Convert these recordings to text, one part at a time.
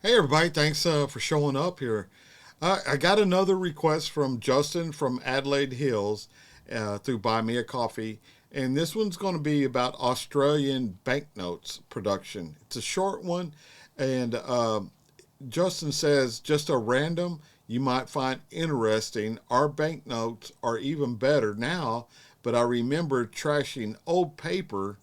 Hey everybody, thanks for showing up here. I got another request from Justin from Adelaide Hills through Buy Me a Coffee, and this one's going to be about Australian banknotes production. It's a short one, and Justin says just a random you might find interesting. Our banknotes are even better now, but I remember trashing old paper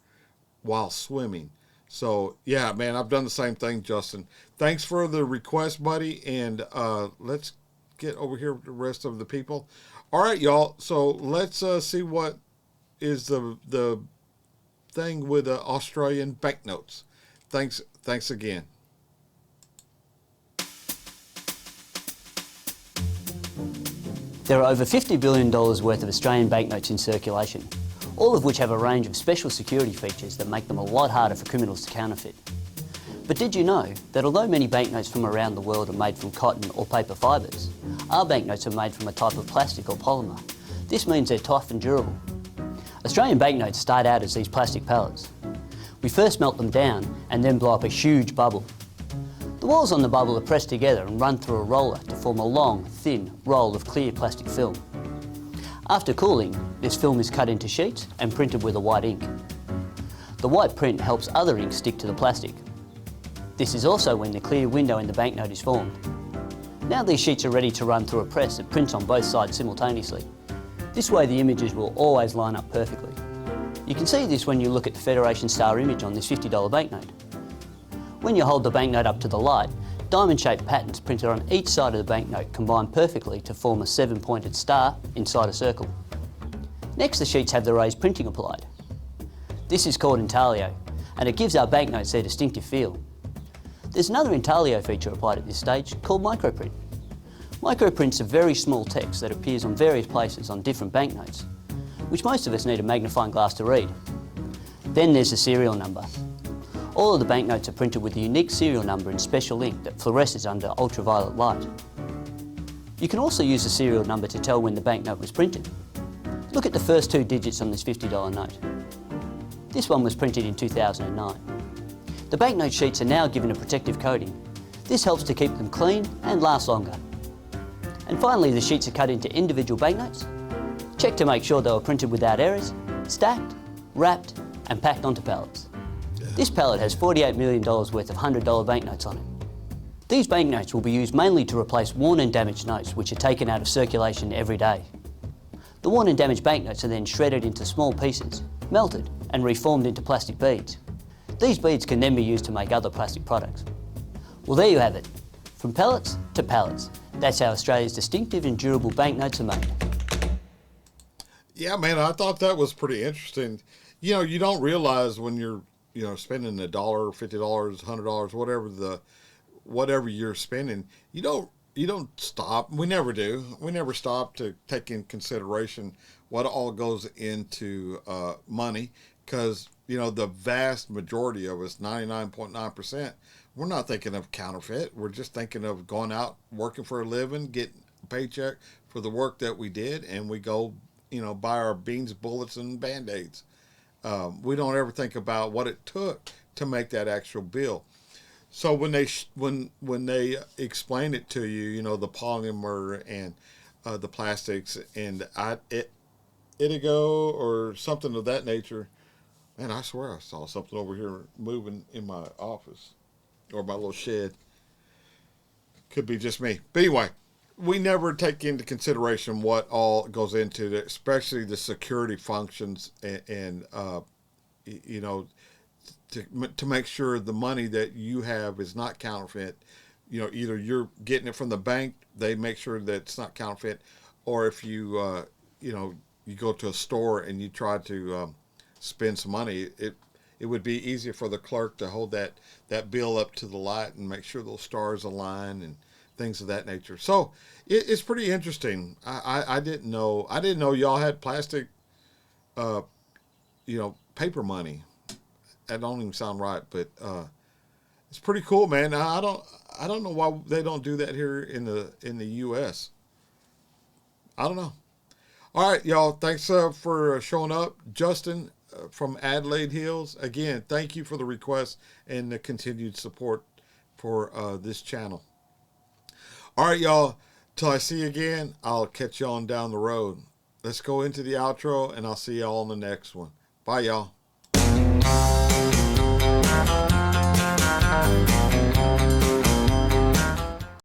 while swimming. So yeah, man, I've done the same thing, Justin. Thanks for the request, buddy, and let's get over here with the rest of the people. All right, y'all. So let's see what is the thing with Australian banknotes. Thanks again. There are over $50 billion worth of Australian banknotes in circulation, all of which have a range of special security features that make them a lot harder for criminals to counterfeit. But did you know that although many banknotes from around the world are made from cotton or paper fibres, our banknotes are made from a type of plastic or polymer. This means they're tough and durable. Australian banknotes start out as these plastic pellets. We first melt them down and then blow up a huge bubble. The walls on the bubble are pressed together and run through a roller to form a long, thin roll of clear plastic film. After cooling, this film is cut into sheets and printed with a white ink. The white print helps other ink stick to the plastic. This is also when the clear window in the banknote is formed. Now these sheets are ready to run through a press that prints on both sides simultaneously. This way the images will always line up perfectly. You can see this when you look at the Federation Star image on this $50 banknote. When you hold the banknote up to the light, diamond-shaped patterns printed on each side of the banknote combine perfectly to form a 7-pointed star inside a circle. Next, the sheets have the raised printing applied. This is called intaglio, and it gives our banknotes their distinctive feel. There's another intaglio feature applied at this stage called microprint. Microprints are very small text that appears on various places on different banknotes, which most of us need a magnifying glass to read. Then there's the serial number. All of the banknotes are printed with a unique serial number in special ink that fluoresces under ultraviolet light. You can also use the serial number to tell when the banknote was printed. Look at the first two digits on this $50 note. This one was printed in 2009. The banknote sheets are now given a protective coating. This helps to keep them clean and last longer. And finally, the sheets are cut into individual banknotes. Check to make sure they were printed without errors, stacked, wrapped and packed onto pallets. This pallet has $48 million worth of $100 banknotes on it. These banknotes will be used mainly to replace worn and damaged notes which are taken out of circulation every day. The worn and damaged banknotes are then shredded into small pieces, melted and reformed into plastic beads. These beads can then be used to make other plastic products. Well, there you have it. From pellets to pallets. That's how Australia's distinctive and durable banknotes are made. Yeah, man, I thought that was pretty interesting. You know, you don't realize when you're spending a dollar, $50, $100, whatever you're spending, you don't stop. We never do. We never stop to take in consideration what all goes into money, because the vast majority of us, 99.9%, we're not thinking of counterfeit. We're just thinking of going out, working for a living, getting a paycheck for the work that we did, and we go, buy our beans, bullets, and band-aids. We don't ever think about what it took to make that actual bill. So when they explain it to you, the polymer and the plastics and Itigo or something of that nature, man, I swear I saw something over here moving in my office or my little shed. Could be just me. But anyway, we never take into consideration what all goes into it, especially the security functions and you know, to make sure the money that you have is not counterfeit. Either you're getting it from the bank, they make sure that it's not counterfeit, or if you go to a store and you try to spend some money, it would be easier for the clerk to hold that bill up to the light and make sure those stars align and things of that nature. So it's pretty interesting. I didn't know. I didn't know y'all had plastic, paper money. That don't even sound right, but it's pretty cool, man. I don't know why they don't do that here in the U.S. I don't know. All right, y'all. Thanks for showing up, Justin from Adelaide Hills. Again, thank you for the request and the continued support. for this channel. All right, y'all. Till I see you again, I'll catch you on down the road. Let's go into the outro, and I'll see y'all on the next one. Bye, y'all.